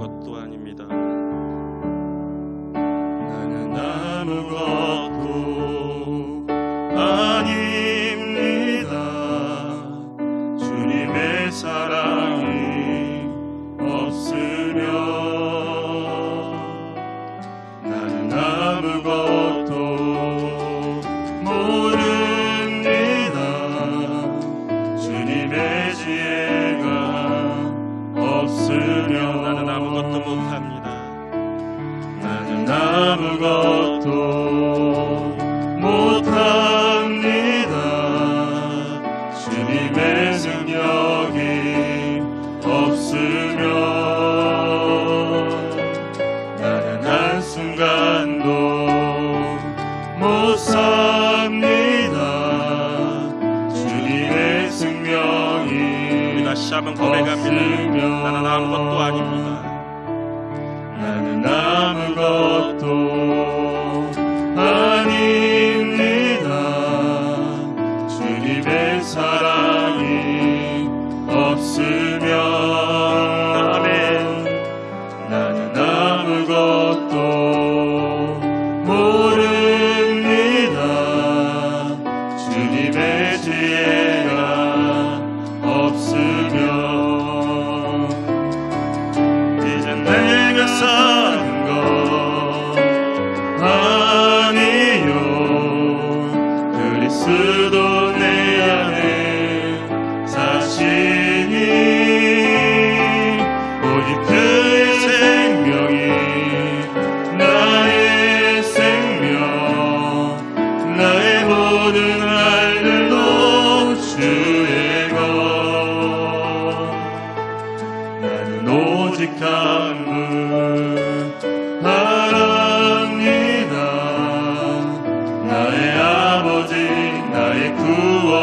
아무것도 아닙니다. 나는 아무것도 아닙니다. 주님의 사랑이 없으면 나는 아무것도 모릅니다. 주님의 지혜가 없으면 나는 아무것도 못합니다. 나는 아무것도 못합니다. 주님의 능력이 없으면 나는 한순간도 못 삽니다. 주님의 생명이 다시 한번 고백합니다. 나는 아무것도 아닙니다. 나는 아무것도 아닙니다. 주님의 사랑이 없으면 나는 아무것도 모릅니다. 주님의 지혜가 없으면 이제 내가 사는 것 아니요. 그리스도 내 안에 사시니 오직 그의 생명이 나의 생명, 나의 모든 날들도 주의 것. 나는 오직 한 분 바랍니다. 나의 아버지, 나의 구원,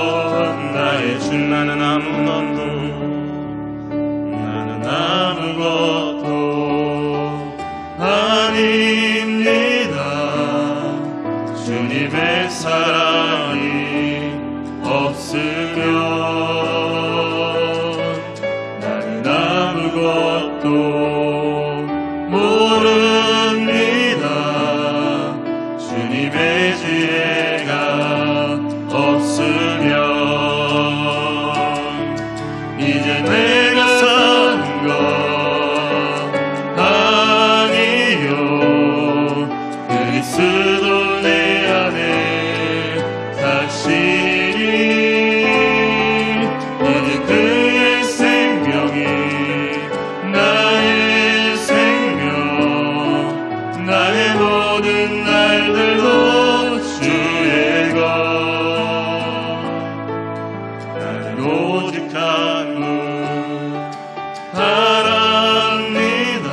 나의 주. 나는 아무것도 아닙니다. 주님의 사랑이 없으면 나는 아무것도 모릅니다. 주님의 지혜가 없으면 이제 내가 사는 것 아니요. 그리스도 내 안에 사시니 이제 그의 생명이 나의 생명, 나의 모든 날들도 주의 것. 나는 오직 한 분 바랍니다.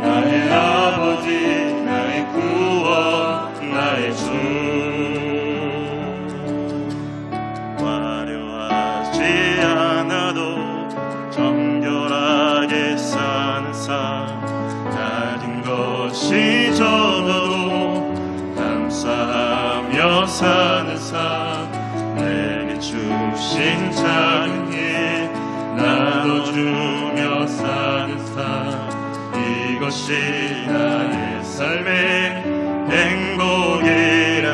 나의 아버지, 나의 구원, 나의 주. 화려하지 않아도 정결하게 사는 삶, 가진 것이 적어도 감사하며 사는 삶, 내게 주신 작은 일 나눠주며 사는 삶, 이것이 나의 삶의 행복이란.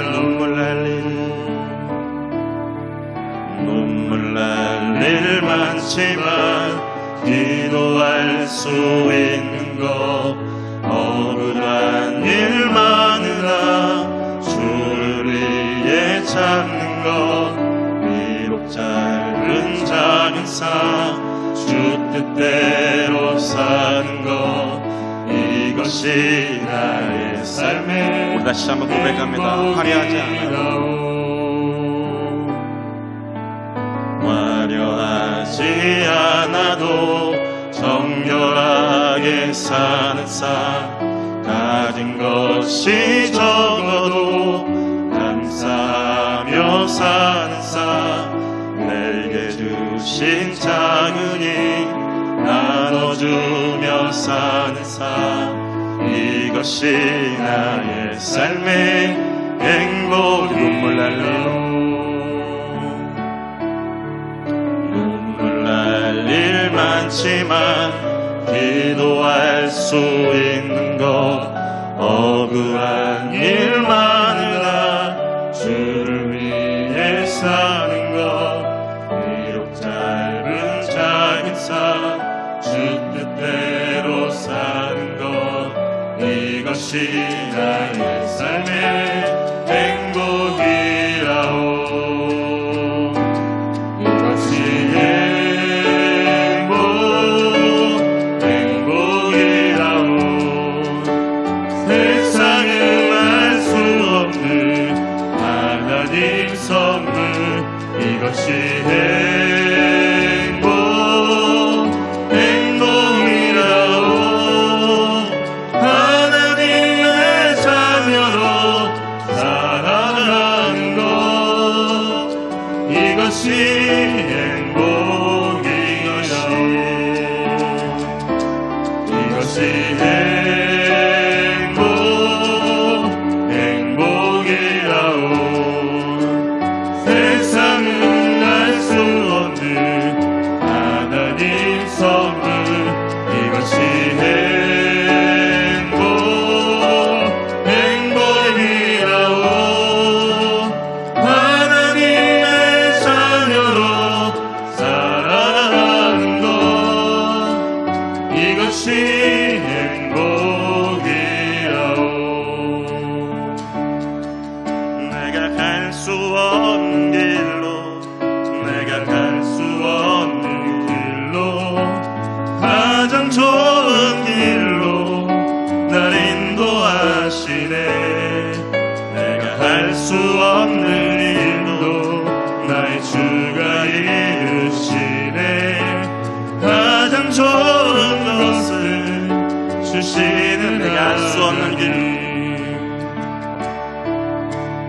눈물 날 일 많지만 기도할 수 있는 것, 억울한 일 많으나 주를 위해 찾는 것, 비록 짧은 작은 삶 주 뜻대로 사는 것, 이것이 나의 삶의 우리 다시 한번 고백합니다. 화려하지 않아도 정결하게 사는 삶, 가진 것이 적어도 감사하며 사는 삶, 내게 주신 작은 일 나눠주며 사는 삶, 이것이 나의 삶의 행복. 눈물 날 일 많지만 기도할 수 있는 것 억울한 일 많으나 주를 위해 사는 것 비록 짧은 작은 삶 주 뜻대로 사는 것 이것이 나의 삶의 행복이라오. 이것이 행복이라오. 세상은 알 수 없는 하나님 선물 이것이 행복이라오. 하나님의 자녀로 살아가는 것 이것이 행복이라오. 이것이 행복이라오. 세상은 알 수 없는 하나님 선물 이것이 행복이라오. 하나님의 자녀로 살아가는 것 이것이 행복이라오. 내가 갈 수 없는 길로 내가 갈 수 없는 길로 가장 좋은 길로 날 인도하시네. 내가 할 수 없는 일도 나의 주가 이루시네. 가장 좋은 것을 주시는 내가 할 수 없는 길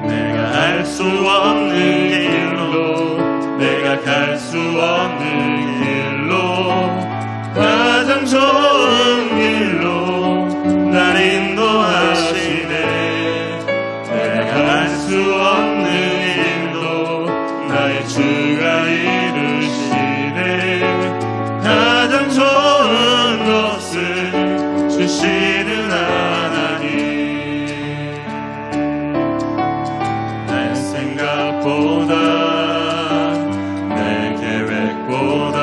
내가 할 수 없는 길로 내가 갈 수 없는 길로 가장 좋은 길로 날 인도하시네. 내가 할 수 없는 일도 나의 주가 이루시네. 가장 좋은 것을 주시는 하나님 내 생각보다 내 계획보다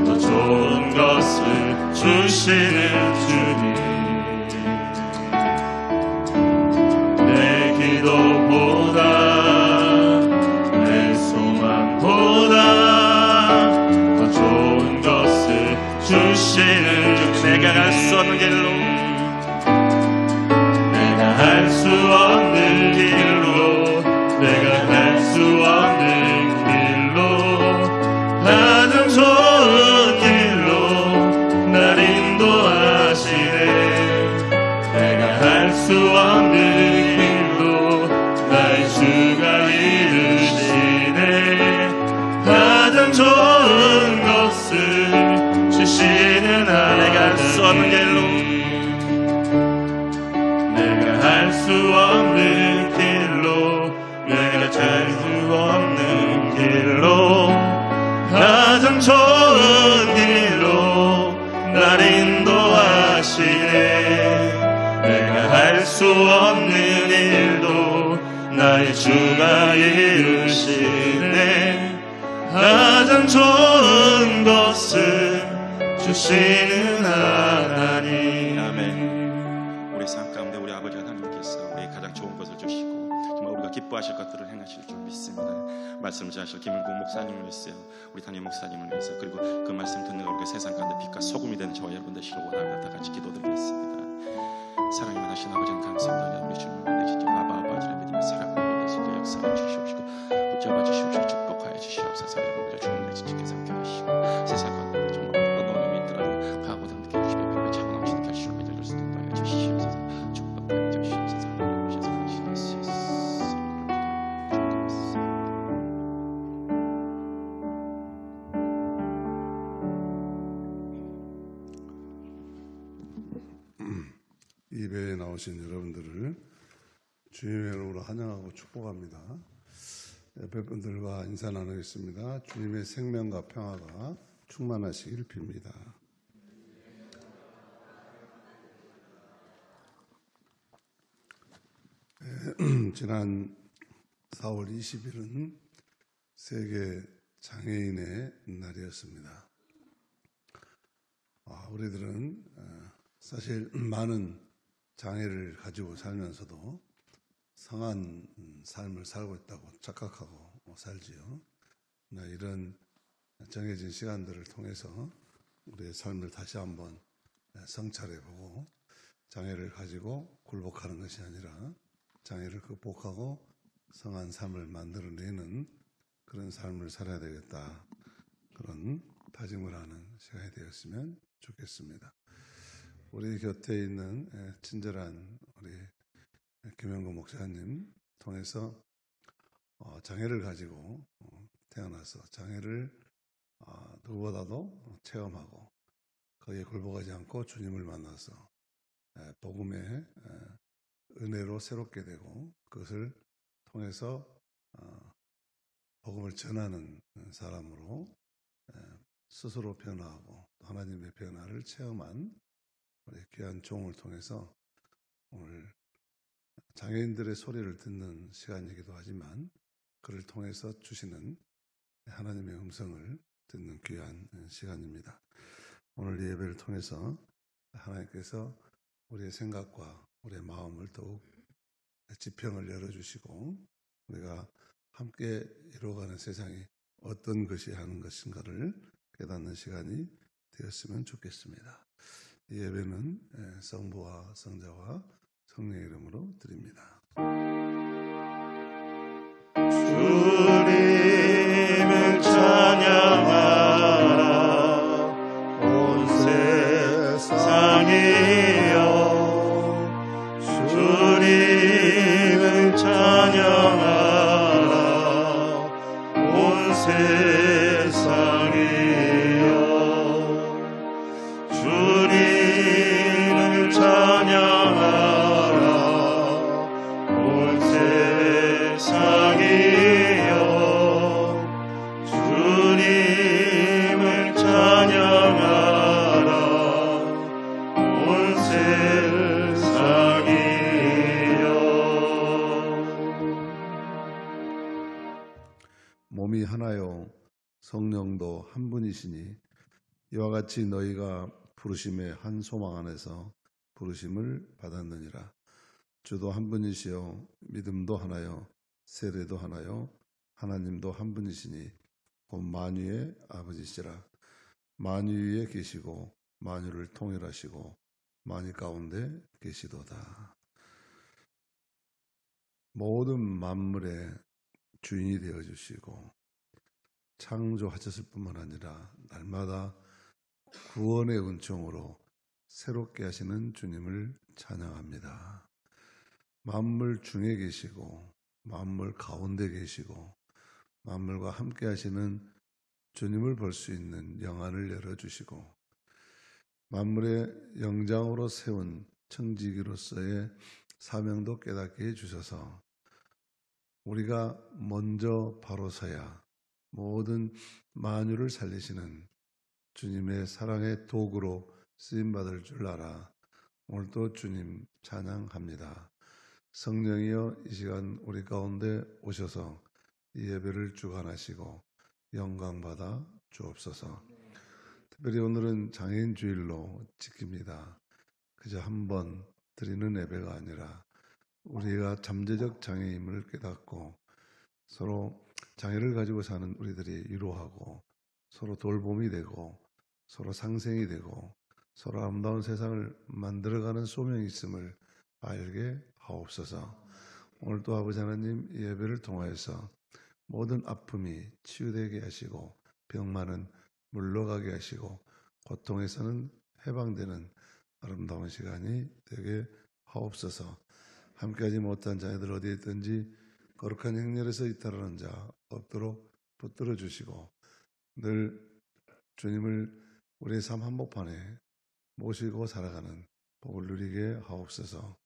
더 좋은 것을 주시는 주님 내 기도보다 내 소망보다 더 좋은 것을 주시는 주님 내가 갈 수 없는 길로 내가 할 수 없는 길로 내가 갈 수 없는 길로 가장 좋은 길로 날 인도하시네. 내가 할 수 없는 길로 나의 주가 이루시네. 가장 좋은 것을 주시는 하나님 내가 할 수 없는 길로 내가 할 수 없는 길로 내가 잘 수 없는 길로 가장 좋은 길로 날 인도하시네. 내가 할 수 없는 일도 나의 주가 이루시네. 가장 좋은 것을 주시는 하나님. 아멘. 우리 삶 가운데 우리 아버지 하나님께서 우리 가장 좋은 것을 주시고 정말 우리가 기뻐하실 것들을 행하실 줄 믿습니다. 말씀 전하실 김일국 목사님을 위해서 우리 담임 목사님을 위해서 그리고 그 말씀 듣는 우리가 세상 가운데 빛과 소금이 되는 저와 여러분 되시길 원하며 다 같이 기도드리겠습니다. 사랑이 많으신 아버지는 감사합니다. 우리 주님 내시죠 아버지를 믿으며 살아가는 것을 역사해 주시옵시고 붙잡아 주시옵시고 축복하여 주시옵소서. 여러분들의 주님을 지키게 삼켜 하시고 세상 가운데 정말 어떤 어려움이 있더라도 각오도 함께 주시며 빛과 차고 넘치는 결실을 맺어줄 수 있도록 하여 주시옵소서. 축복하여 주시옵소서. 하나님께서 하시는 예수 예배에 나오신 여러분들을 주님의 이름으로 환영하고 축복합니다. 옆에 분들과 인사 나누겠습니다. 주님의 생명과 평화가 충만하시길 빕니다. 지난 4월 20일은 세계 장애인의 날이었습니다. 우리들은 사실 많은 장애를 가지고 살면서도 성한 삶을 살고 있다고 착각하고 살지요. 이런 정해진 시간들을 통해서 우리의 삶을 다시 한번 성찰해보고 장애를 가지고 굴복하는 것이 아니라 장애를 극복하고 성한 삶을 만들어내는 그런 삶을 살아야 되겠다. 그런 다짐을 하는 시간이 되었으면 좋겠습니다. 우리 곁에 있는 친절한 우리 김영구 목사님 통해서 장애를 가지고 태어나서 장애를 누구보다도 체험하고 거기에 굴복하지 않고 주님을 만나서 복음의 은혜로 새롭게 되고 그것을 통해서 복음을 전하는 사람으로 스스로 변화하고 하나님의 변화를 체험한 우리 귀한 종을 통해서 오늘 장애인들의 소리를 듣는 시간이기도 하지만 그를 통해서 주시는 하나님의 음성을 듣는 귀한 시간입니다. 오늘 이 예배를 통해서 하나님께서 우리의 생각과 우리의 마음을 더욱 지평을 열어주시고 우리가 함께 이루어가는 세상이 어떤 것이 하는 것인가를 깨닫는 시간이 되었으면 좋겠습니다. 이 예배는 성부와 성자와 성령의 이름으로 드립니다. 주님을 찬양하라 온 세상이여 주님을 찬양하라 온 세상이여 주님을 찬양하라 온 세상이여 주님을 찬양하라 온 세상이여. 몸이 하나요 성령도 한 분이시니 이와 같이 너희가 부르심의 한 소망 안에서 부르심을 받았느니라. 주도 한 분이시요 믿음도 하나요 세례도 하나요 하나님도 한 분이시니 곧 만유의 아버지시라. 만유 위에 계시고 만유를 통일하시고 만유 가운데 계시도다. 모든 만물의 주인이 되어주시고 창조하셨을 뿐만 아니라 날마다 구원의 은총으로 새롭게 하시는 주님을 찬양합니다. 만물 중에 계시고 만물 가운데 계시고 만물과 함께 하시는 주님을 볼 수 있는 영안을 열어주시고 만물의 영장으로 세운 청지기로서의 사명도 깨닫게 해주셔서 우리가 먼저 바로 서야 모든 만유를 살리시는 주님의 사랑의 도구로 쓰임받을 줄 알아 오늘도 주님 찬양합니다. 성령이여 이 시간 우리 가운데 오셔서 이 예배를 주관하시고 영광받아 주옵소서. 특별히 오늘은 장애인 주일로 지킵니다. 그저 한 번 드리는 예배가 아니라 우리가 잠재적 장애임을 깨닫고 서로 장애를 가지고 사는 우리들이 위로하고 서로 돌봄이 되고 서로 상생이 되고 서로 아름다운 세상을 만들어가는 소명이 있음을 알게 하옵소서. 오늘도 아버지 하나님 이 예배를 통하여서 모든 아픔이 치유되게 하시고 병만은 물러가게 하시고 고통에서는 해방되는 아름다운 시간이 되게 하옵소서. 함께하지 못한 자녀들 어디에 있든지 거룩한 행렬에서 이탈하는 자 없도록 붙들어 주시고 늘 주님을 우리의 삶 한복판에 모시고 살아가는 복을 누리게 하옵소서.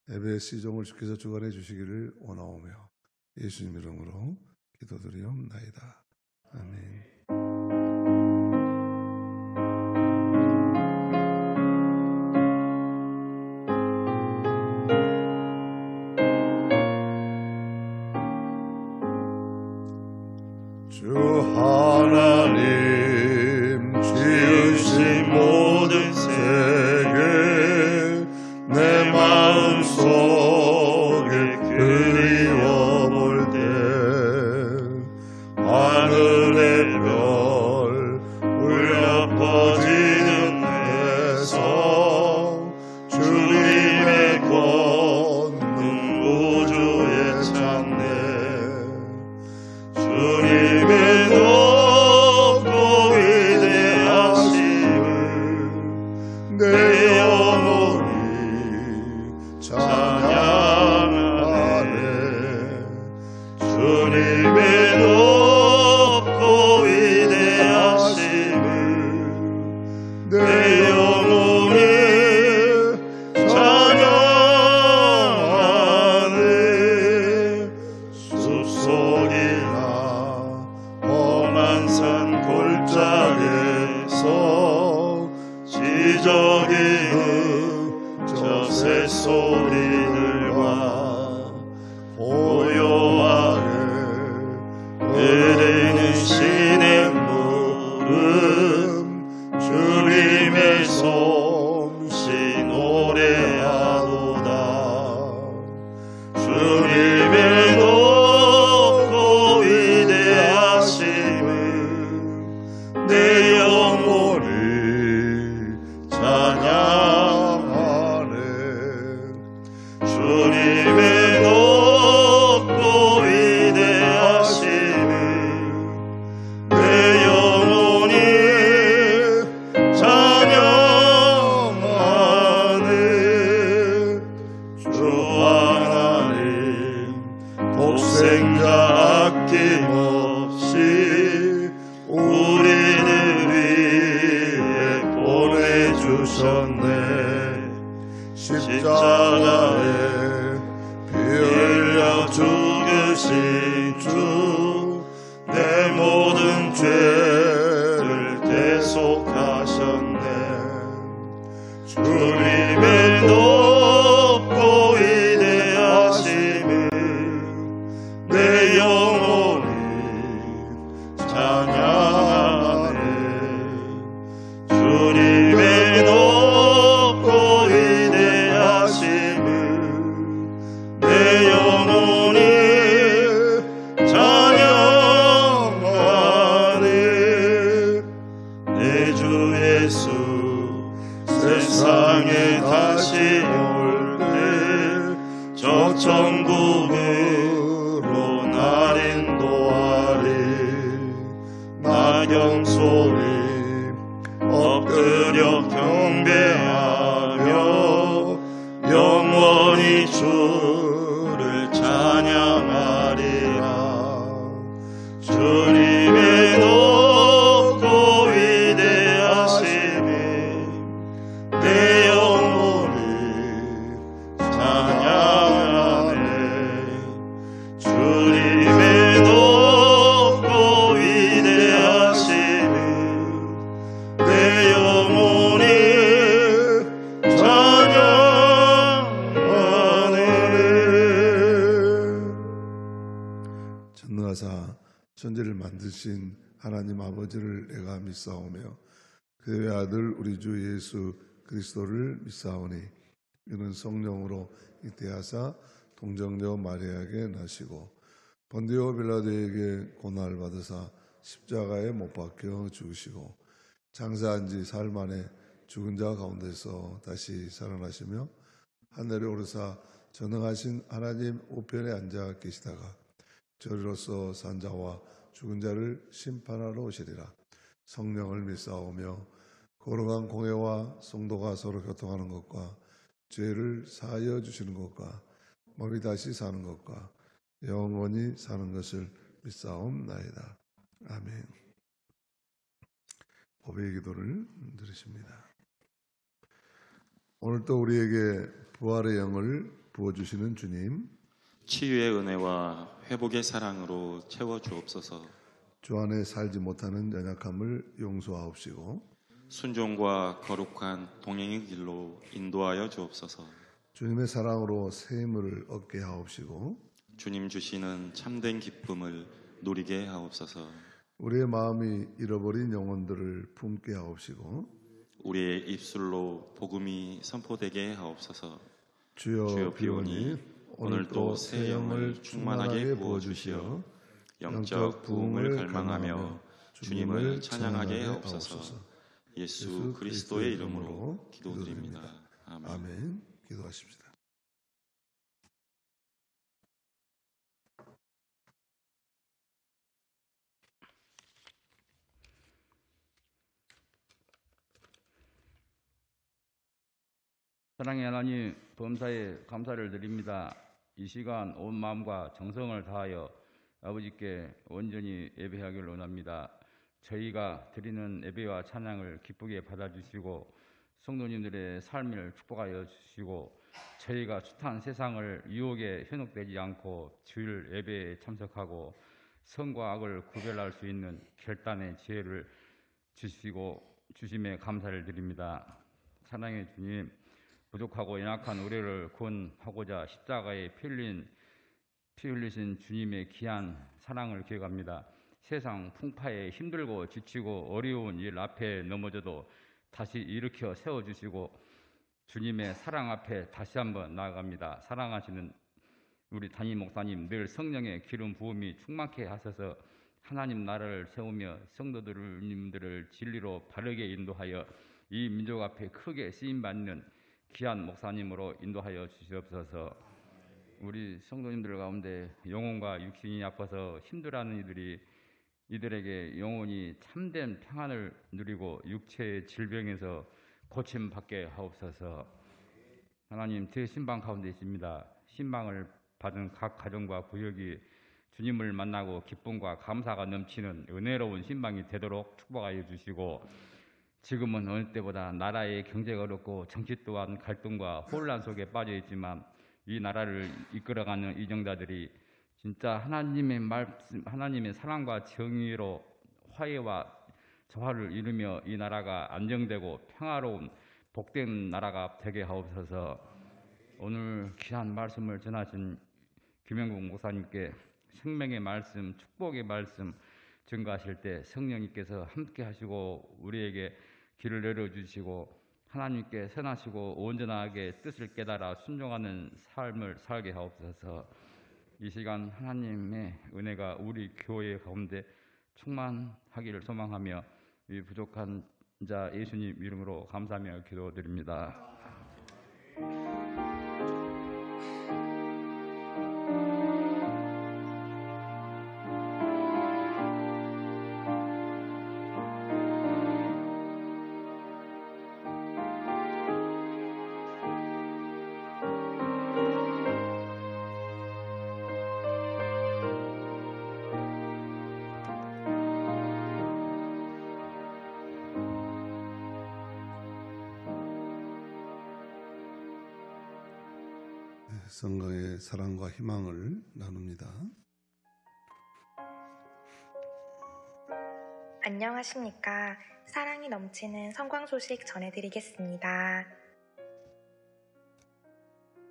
예배의 시종을 주께서 주관해 주시기를 원하오며 예수님 이름으로 기도드리옵나이다. 아멘. 주 하나님 지으신 모든 세계 내 마음속에 그리워 볼 때 하늘의 별 울려 퍼지는 내성 주님의 권능 우주에 찬네 주님의 높고 위대하심을 내 영혼이 찬양하네 주님의 높고 위대하심을 내 영혼이 찬양하네 숲속이나 험한 산 골짜기에서 지저귀는 저 새소리들과 고요하게 내리는 시냇물은 주님의 솜씨 노래하도다 주님의 높고 위대하심을 내 영혼이 찬양하네 주님의 높고 위대하심을 내 영혼이 찬양하네 주 하나님 독생자 아낌없이 우리들 위해 보내주셨네 십자가에 피 흘려 죽으신 주 내 모든 죄를 대속하셨네 주님의 높고 위대하심을 내 영혼이 찬양하네 주님의 높고 위대하심을 내 영혼이 찬양하네 내 주 예수 세상에 다시 올 때 저 천국으로 날 인도하리 나경소리 엎드려 경배하며 영원히 주를 찬양하리라 주님의 높고 위대하심을 내 영혼이 찬양하네 주님의 높고 위대하심을 내 영혼이 찬양하네 전능하사 천지를 만드신 하나님 아버지를 내가 믿사오며 그의 아들 우리 주 예수 그리스도를 믿사오니 이는 성령으로 잉태하사 동정녀 마리아에게 나시고 본디오 빌라도에게 고난을 받으사 십자가에 못 박혀 죽으시고 장사한 지 사흘 만에 죽은 자 가운데서 다시 살아나시며 하늘에 오르사 전능하신 하나님 우편에 앉아 계시다가 저리로서 산 자와 죽은 자를 심판하러 오시리라. 성령을 믿사오며 거룩한 공회와 성도가 서로 교통하는 것과 죄를 사하여 주시는 것과 몸이 다시 사는 것과 영원히 사는 것을 믿사옵나이다. 아멘. 보배의 기도를 드리십니다. 오늘 또 우리에게 부활의 영을 부어주시는 주님, 치유의 은혜와 회복의 사랑으로 채워주옵소서. 주 안에 살지 못하는 연약함을 용서하옵시고 순종과 거룩한 동행의 길로 인도하여 주옵소서. 주님의 사랑으로 새 힘을 얻게 하옵시고 주님 주시는 참된 기쁨을 누리게 하옵소서. 우리의 마음이 잃어버린 영혼들을 품게 하옵시고 우리의 입술로 복음이 선포되게 하옵소서. 주여 비오니 오늘도 새 영을 충만하게 부어주시어 영적 부흥을 갈망하며 주님을 찬양하게 하옵소서. 예수 그리스도의 이름으로 기도드립니다. 아멘. 아멘. 기도하십시다. 사랑의 하나님, 범사에 감사를 드립니다. 이 시간 온 마음과 정성을 다하여 아버지께 온전히 예배하기를 원합니다. 저희가 드리는 예배와 찬양을 기쁘게 받아주시고 성도님들의 삶을 축복하여 주시고 저희가 숱한 세상을 유혹에 현혹되지 않고 주일 예배에 참석하고 선과 악을 구별할 수 있는 결단의 지혜를 주심에 감사를 드립니다. 사랑의 주님, 부족하고 연약한 우리를 구원하고자 십자가에 피 흘리신 주님의 귀한 사랑을 기억합니다. 세상 풍파에 힘들고 지치고 어려운 일 앞에 넘어져도 다시 일으켜 세워주시고 주님의 사랑 앞에 다시 한번 나아갑니다. 사랑하시는 우리 담임 목사님, 늘 성령의 기름 부음이 충만케 하셔서 하나님 나라를 세우며 성도들님들을 진리로 바르게 인도하여 이 민족 앞에 크게 쓰임받는 귀한 목사님으로 인도하여 주시옵소서. 우리 성도님들 가운데 영혼과 육신이 아파서 힘들어하는 이들에게 영혼이 참된 평안을 누리고 육체의 질병에서 고침받게 하옵소서. 하나님, 제 신방 가운데 있습니다. 신방을 받은 각 가정과 구역이 주님을 만나고 기쁨과 감사가 넘치는 은혜로운 신방이 되도록 축복하여 주시고 지금은 어느 때보다 나라의 경제가 어렵고 정치 또한 갈등과 혼란 속에 빠져 있지만 이 나라를 이끌어가는 이정자들이 진짜 하나님의 말씀, 하나님의 사랑과 정의로 화해와 조화를 이루며 이 나라가 안정되고 평화로운 복된 나라가 되게 하옵소서. 오늘 귀한 말씀을 전하신 김영국 목사님께 생명의 말씀, 축복의 말씀 증거하실 때 성령님께서 함께 하시고 우리에게 길을 내려주시고 하나님께 선하시고 온전하게 뜻을 깨달아 순종하는 삶을 살게 하옵소서. 이 시간 하나님의 은혜가 우리 교회 가운데 충만하기를 소망하며 이 부족한 자 예수님 이름으로 감사하며 기도드립니다. 성강의 사랑과 희망을 나눕니다. 안녕하십니까. 사랑이 넘치는 성광 소식 전해드리겠습니다.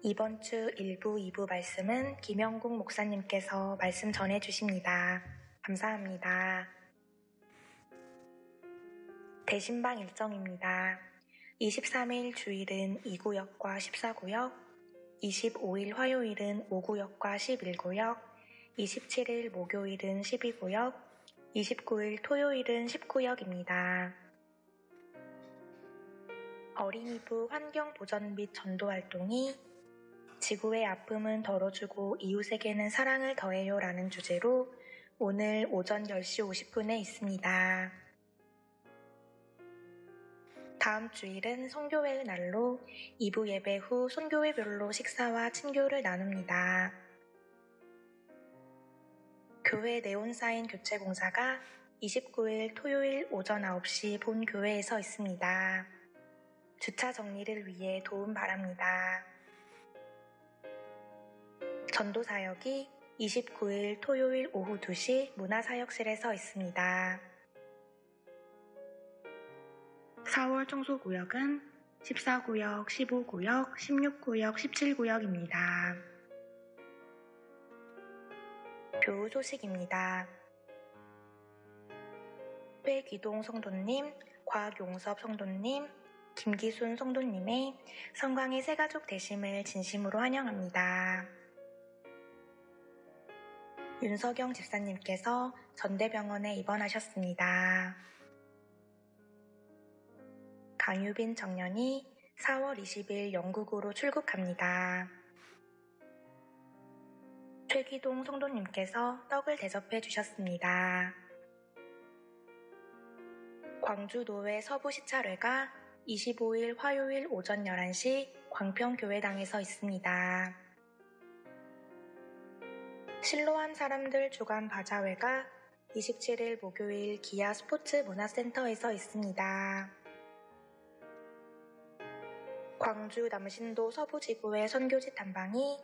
이번 주 1부, 2부 말씀은 김영국 목사님께서 말씀 전해주십니다. 감사합니다. 대신방 일정입니다. 23일 주일은 2구역과 14구역, 25일 화요일은 5구역과 11구역, 27일 목요일은 12구역, 29일 토요일은 10구역입니다. 어린이부 환경보전 및 전도활동이 지구의 아픔은 덜어주고 이웃에게는 사랑을 더해요 라는 주제로 오늘 오전 10시 50분에 있습니다. 다음 주일은 선교회의 날로 2부 예배 후 선교회별로 식사와 친교를 나눕니다. 교회 네온사인 교체공사가 29일 토요일 오전 9시 본 교회에서 있습니다. 주차 정리를 위해 도움 바랍니다. 전도사역이 29일 토요일 오후 2시 문화사역실에서 있습니다. 4월 청소구역은 14구역, 15구역, 16구역, 17구역입니다. 교우 소식입니다. 최귀동 성도님, 곽용섭 성도님, 김기순 성도님의 성광의 새가족 되심을 진심으로 환영합니다. 윤석영 집사님께서 전대병원에 입원하셨습니다. 강유빈 청년이 4월 20일 영국으로 출국합니다. 최기동 성도님께서 떡을 대접해 주셨습니다. 광주노회 서부시찰회가 25일 화요일 오전 11시 광평교회당에서 있습니다. 실로암 사람들 주간 바자회가 27일 목요일 기아 스포츠 문화센터에서 있습니다. 광주 남신도 서부지구의 선교지 탐방이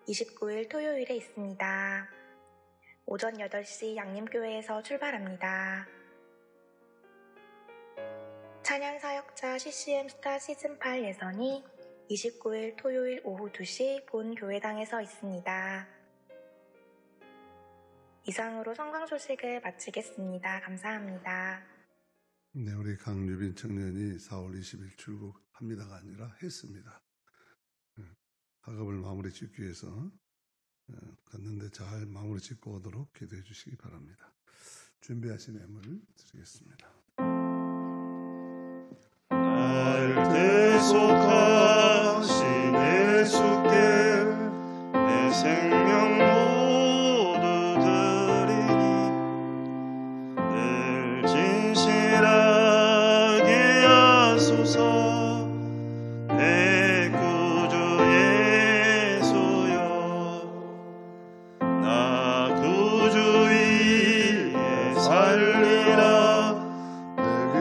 29일 토요일에 있습니다. 오전 8시 양림교회에서 출발합니다. 찬양사역자 CCM 스타 시즌8 예선이 29일 토요일 오후 2시 본 교회당에서 있습니다. 이상으로 성광 소식을 마치겠습니다. 감사합니다. 네, 우리 강유빈 청년이 4월 20일 출국합니다가 아니라 했습니다. 학업을 마무리 짓기 위해서 갔는데 잘 마무리 짓고 오도록 기도해 주시기 바랍니다. 준비하신 예물을 드리겠습니다. 날 대속하신 예수께 내 생명 모두 드리니 늘 진실하게 하소서. 내 구주 예수여, 나 구주 위에 살리라.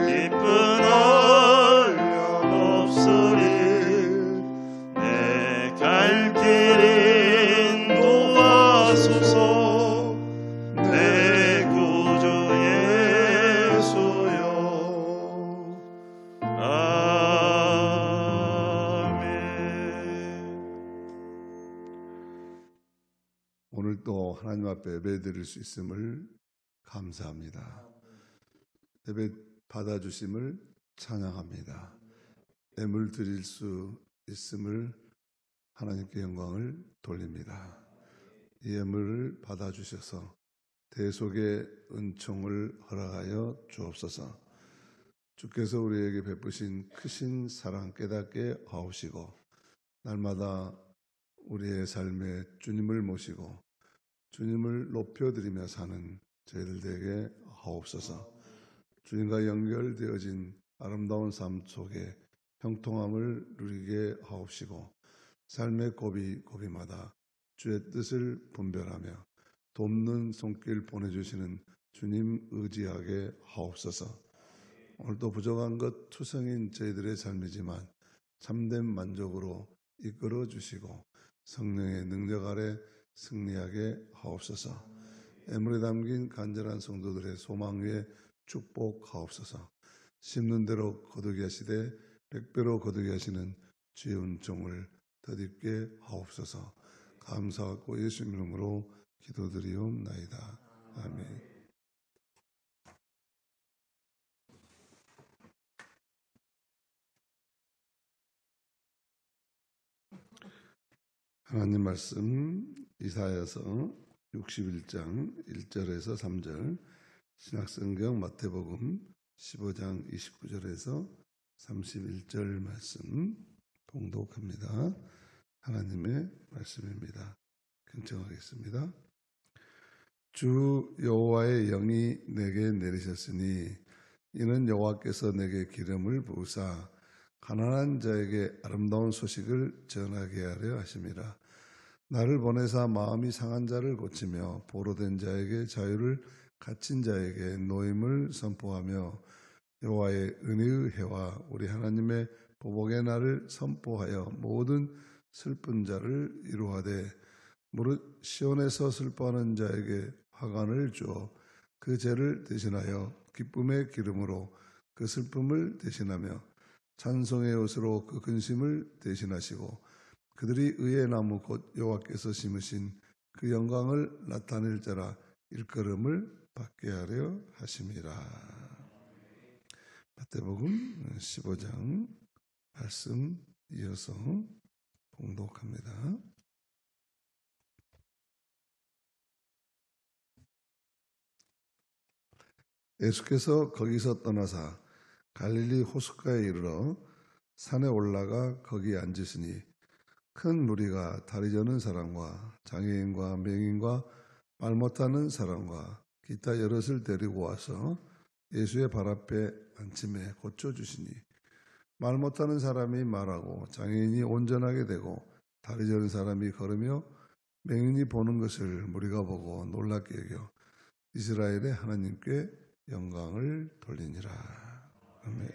기쁜 내 갈 길 인도하소서. 내 구주 예수여. 아멘. 오늘 또 하나님 앞에 예배드릴 수 있음을 감사합니다. 예배 받아주심을 찬양합니다. 예물 드릴 수 있음을 하나님께 영광을 돌립니다. 이 예물을 받아주셔서 대속의 은총을 허락하여 주옵소서. 주께서 우리에게 베푸신 크신 사랑 깨닫게 하옵시고 날마다 우리의 삶에 주님을 모시고 주님을 높여드리며 사는 저희들 되게 하옵소서. 주님과 연결되어진 아름다운 삶 속에 형통함을 누리게 하옵시고 삶의 고비마다 주의 뜻을 분별하며 돕는 손길 보내주시는 주님 의지하게 하옵소서. 오늘도 부족한 것 투성인 저희들의 삶이지만 참된 만족으로 이끌어 주시고 성령의 능력 아래 승리하게 하옵소서. 예물에 담긴 간절한 성도들의 소망 위에 축복하옵소서. 심는 대로 거두게 하시되 백배로 거두게 하시는 주의 은총을 덧입게 하옵소서. 감사하고 예수 이름으로 기도드리옵나이다. 아멘. 하나님 말씀 이사야서 61장 1절에서 3절, 신약성경 마태복음 15장 29절에서 31절 말씀 봉독합니다. 하나님의 말씀입니다. 경청하겠습니다. 주 여호와의 영이 내게 내리셨으니 이는 여호와께서 내게 기름을 부으사 가난한 자에게 아름다운 소식을 전하게 하려 하심이라. 나를 보내사 마음이 상한 자를 고치며 보로된 자에게 자유를, 갇힌 자에게 노임을 선포하며 여호와의 은혜의 해와 우리 하나님의 보복의 날을 선포하여 모든 슬픈 자를 이루하되 무릇 시온에서 슬퍼하는 자에게 화관을 주어 그 죄를 대신하여 기쁨의 기름으로 그 슬픔을 대신하며 찬송의 옷으로 그 근심을 대신하시고 그들이 의의 나무 곧 여호와께서 심으신 그 영광을 나타낼 자라 일컬음을 받게 하려 하심이라. 마태복음 15장 말씀 이어서 봉독합니다. 예수께서 거기서 떠나사 갈릴리 호숫가에 이르러 산에 올라가 거기 앉으시니 큰 무리가 다리 저는 사람과 장애인과 맹인과 말 못하는 사람과 기타 여럿을 데리고 와서 예수의 발 앞에 앉힘에 고쳐주시니 말 못하는 사람이 말하고 장애인이 온전하게 되고 다리 저는 사람이 걸으며 맹인이 보는 것을 무리가 보고 놀랍게 여겨 이스라엘의 하나님께 영광을 돌리니라. 아멘.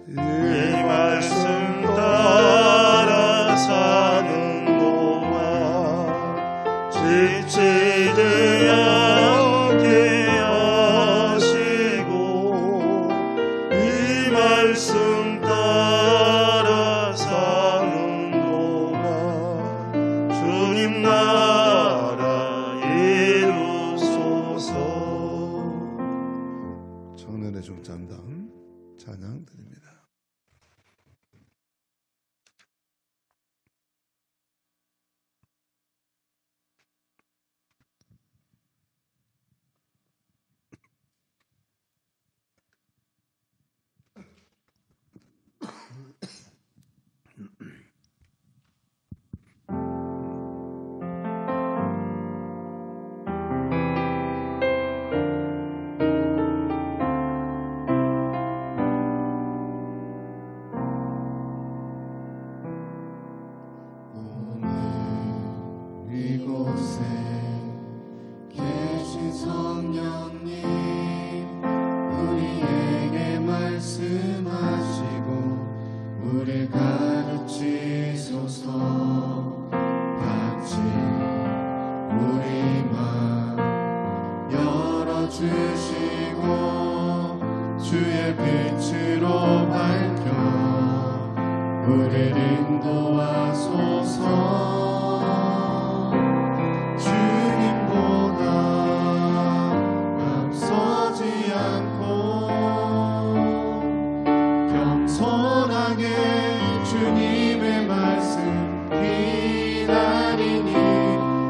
이 말씀 따라 사는 동안 지치지 않게 하시고 이 말씀 따라 사는 동안 주님 나라 이루소서. 청년의 중찬당 찬양 드립니다. 이곳에 계신 성령님 우리에게 말씀하시고 우리 가르치소서. 같이 우리 맘 열어주시고 주의 빛으로 밝혀 우리를 인도하소서. 주님의 말씀 기다리니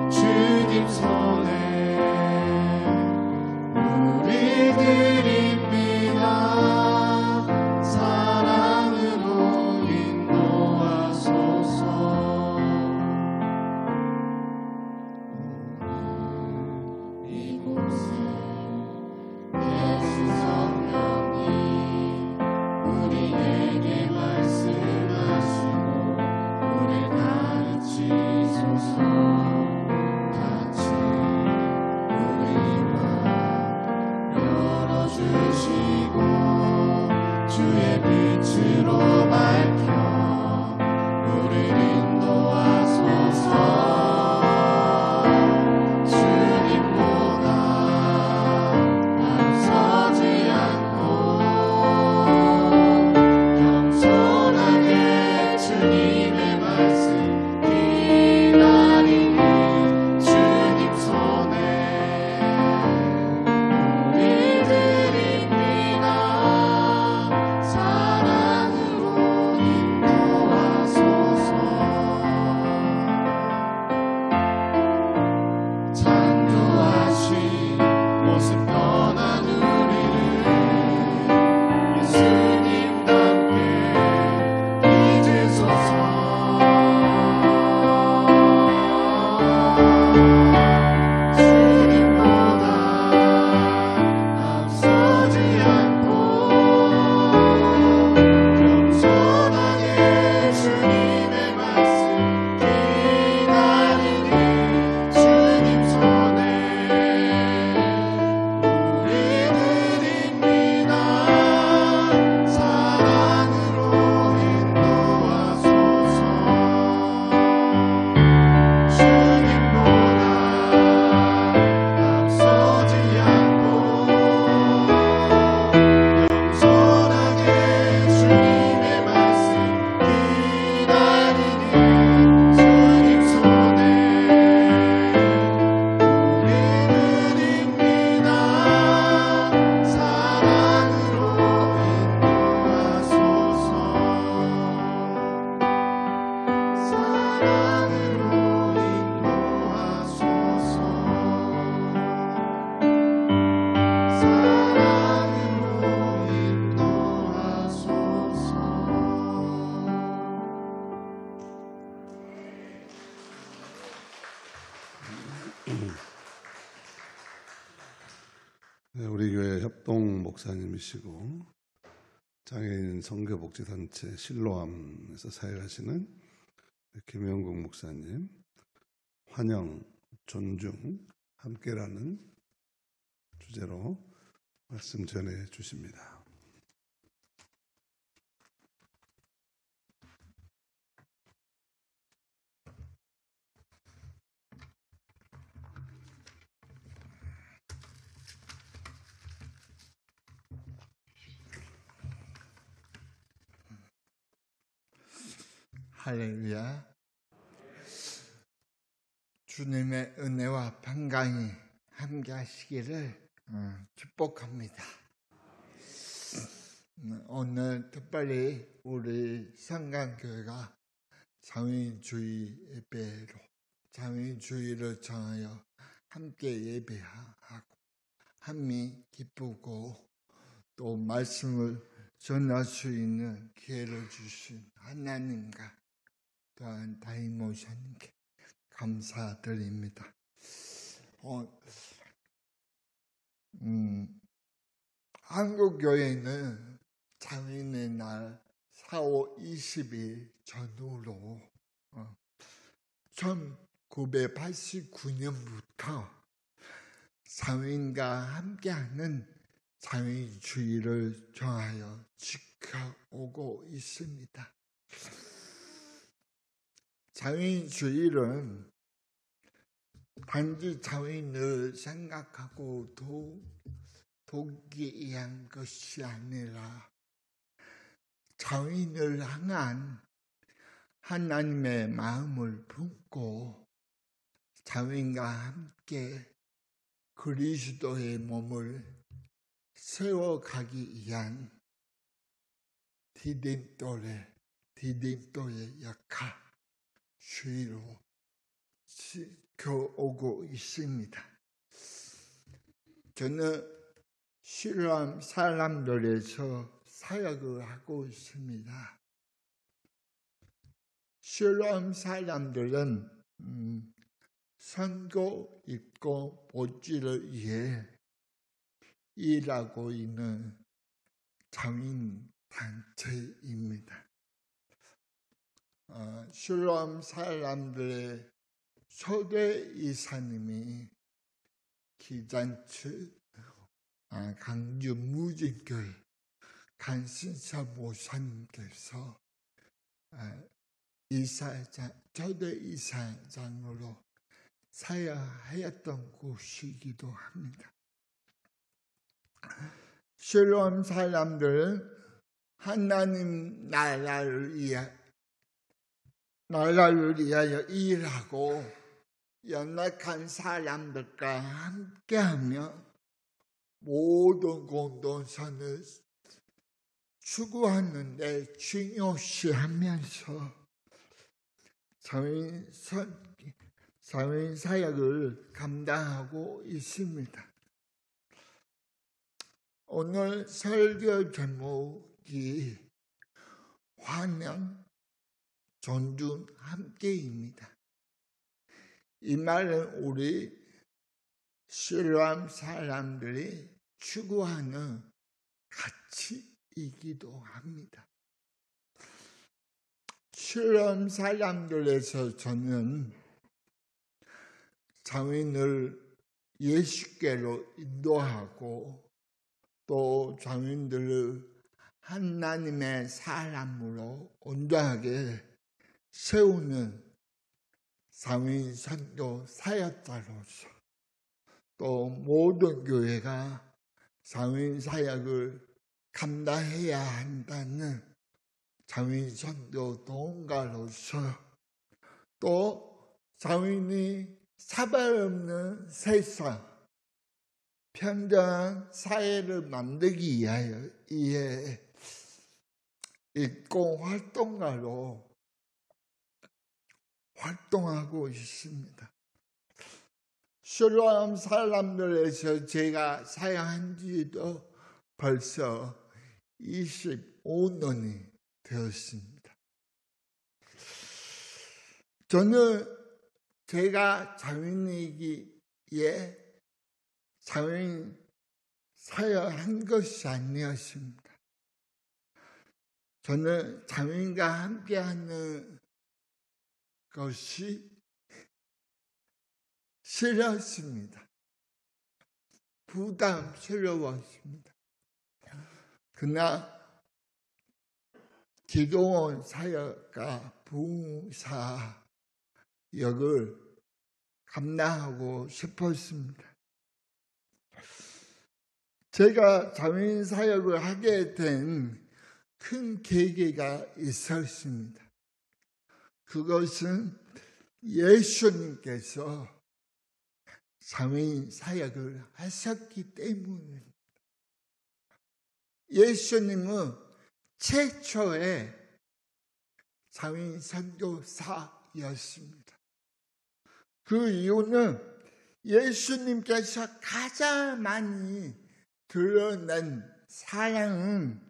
주님 손에 우리 드립니다. 사랑으로 인도하소서. 이곳에 계신 성령님 우리에게 말씀하시고 우리 가르치소서. 같이 우리 맘 열어주시고 주의 빛으로 밝혀 우리를 인도하소서. 주님보다 앞서지 않고 겸손하게 주님의 말씀 기다리니 주님 손에 우리 드립니다. 사랑으로 동 목사님이시고 장애인 선교복지단체 실로암에서 사역하시는 김영국 목사님, 환영, 존중, 함께라는 주제로 말씀 전해 주십니다. 할렐루야. 주님의 은혜와 평강이 함께 하시기를 축복합니다. 오늘 특별히 우리 성강교회가 장애인주의 예배로 장애인주의를 정하여 함께 예배하고 함이 기쁘고 또 말씀을 전할 수 있는 기회를 주신 하나님과 또한 다임 목사님께 감사드립니다. 한국 교회는 장애인의 날 4월 20일 전후로 1989년부터 장애인과 함께하는 장애인주의를 정하여 지켜오고 있습니다. 장애인주의는 단지 장애인을 생각하고 돕기 위한 것이 아니라 장애인을 향한 하나님의 마음을 품고 장애인과 함께 그리스도의 몸을 세워가기 위한 디딤돌의 역할, 주의로 지켜오고 있습니다. 저는 실로암 사람들에서 사역을 하고 있습니다. 실로암 사람들은 선교 입고 복지를 위해 일하고 있는 장애인 단체입니다. 실로암 사람들의 초대 이사님이 기잔츠 강주 무진교회 간신사 모사님께서 초대 이사장으로 사역하였던 곳이기도 합니다. 실로암 사람들은 하나님 나라를 위하여 일하고 연약한 사람들과 함께하며 모든 공동선을 추구하는 데 중요시하면서 장애인 사역을 감당하고 있습니다. 오늘 설교 제목이 환영, 존중, 함께입니다. 이 말은 우리 실로암 사람들이 추구하는 가치이기도 합니다. 실로암 사람들에서 저는 장애인을 예수께로 인도하고 또 장애인들을 하나님의 사람으로 온전하게 세우는 장애인 선교 사역자로서 또 모든 교회가 장애인 사역을 감당해야 한다는 장애인 선교 동가로서 또 장애인이 차별 없는 세상 평등한 사회를 만들기 위해 일공 활동가로 활동하고 있습니다. 실로암 사람들에서 제가 사역한 지도 벌써 25년이 되었습니다. 저는 제가 장애인이기에 장애인 사역한 것이 아니었습니다. 저는 장인과 함께하는 것이 싫었습니다. 부담스러웠습니다. 그러나 기도원 사역과 부흥사 역을 감당하고 싶었습니다. 제가 장인 사역을 하게 된 큰 계기가 있었습니다. 그것은 예수님께서 장인 사역을 하셨기 때문입니다. 예수님은 최초의 장인 선교사였습니다. 그 이유는 예수님께서 가장 많이 드러낸 사랑은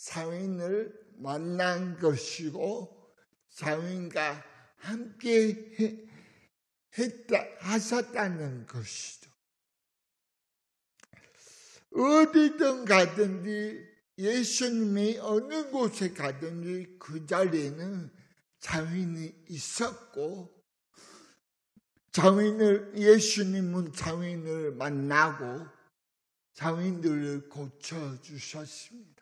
장인을 만난 것이고 장인과 함께 하셨다는 것이죠. 어디든 가든지 예수님이 어느 곳에 가든지 그 자리에는 장인이 있었고 예수님은 장인을 만나고 장인들을 고쳐주셨습니다.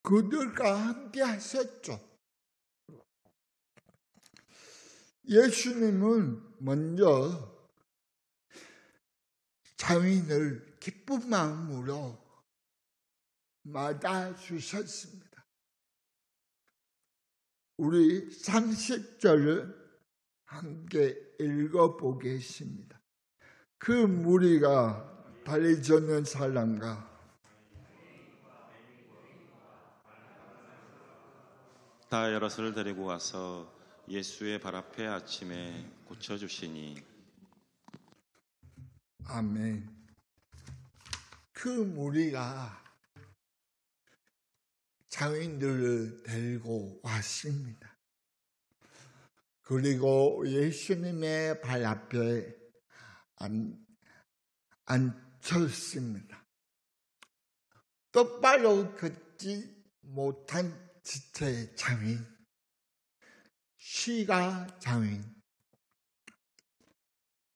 그들과 함께 하셨죠. 예수님은 먼저 장인을 기쁜 마음으로 맞아주셨습니다. 우리 30절을 함께 읽어보겠습니다. 그 무리가 달리 걷는 사람과 다 여럿을 데리고 와서 예수의 발 앞에 아침에 고쳐주시니. 아멘. 그 무리가 장인들을 데리고 왔습니다. 그리고 예수님의 발 앞에 앉혔습니다. 똑바로 걷지 못한 지체 장인, 시가 장인,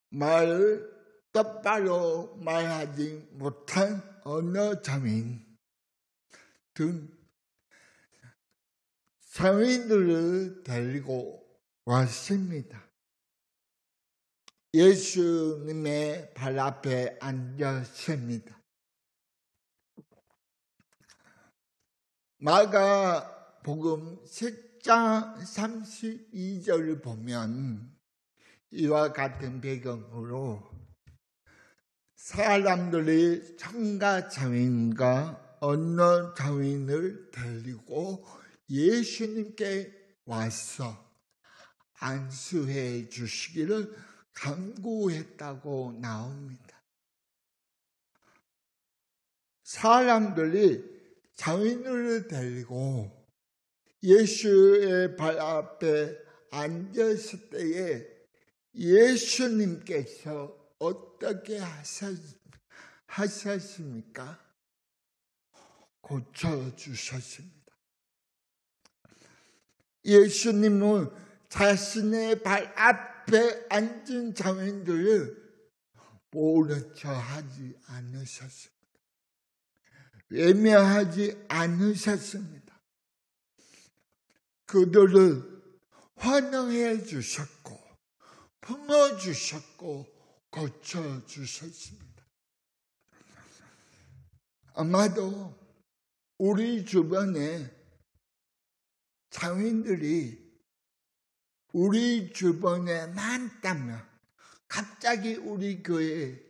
말을 똑바로 말하지 못한 언어 장인 등 장인들을 데리고 왔습니다. 예수님의 발 앞에 앉았습니다. 마가복음 10장 32절을 보면 이와 같은 배경으로 사람들이 청가 장인과 언어 장인을 데리고 예수님께 와서 안수해 주시기를 간구했다고 나옵니다. 사람들이 장인을 데리고 예수의 발 앞에 앉았을 때에 예수님께서 어떻게 하셨습니까? 고쳐주셨습니다. 예수님은 자신의 발 앞에 앉은 장인들을 모른 척 하지 않으셨습니다. 외면하지 않으셨습니다. 그들을 환영해 주셨고 품어주셨고 고쳐주셨습니다. 아마도 우리 주변에 장인들이 우리 주변에 많다면 갑자기 우리 교회에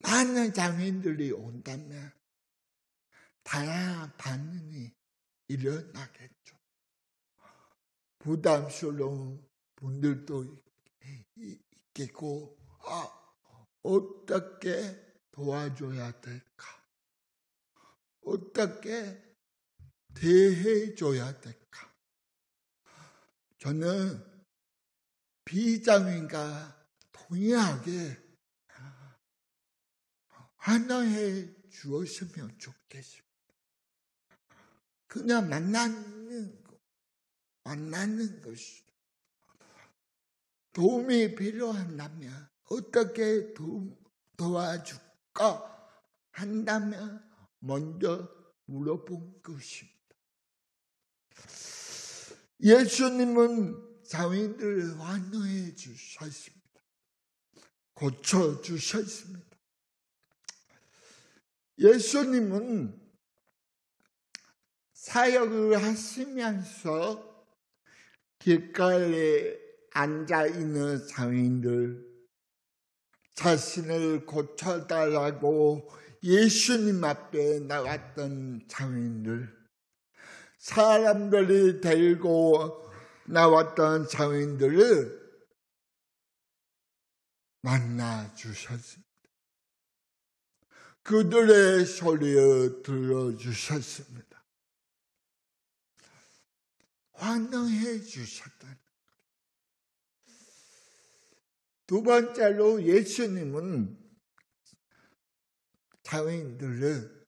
많은 장인들이 온다면 다양한 반응이 일어나겠죠. 부담스러운 분들도 있겠고, 어떻게 도와줘야 될까? 어떻게 대해줘야 될까? 저는 비장인과 동일하게 환호해 주었으면 좋겠습니다. 그냥 만나는 것이 도움이 필요한다면 어떻게 도와줄까 한다면 먼저 물어본 것입니다. 예수님은 장애인들을 환호해 주셨습니다. 고쳐주셨습니다. 예수님은 사역을 하시면서 길가에 앉아있는 장애인들, 자신을 고쳐달라고 예수님 앞에 나왔던 장애인들, 사람들이 데리고 나왔던 장애인들을 만나 주셨습니다. 그들의 소리를 들어주셨습니다. 환영해 주셨다는 것. 두 번째로 예수님은 장애인들을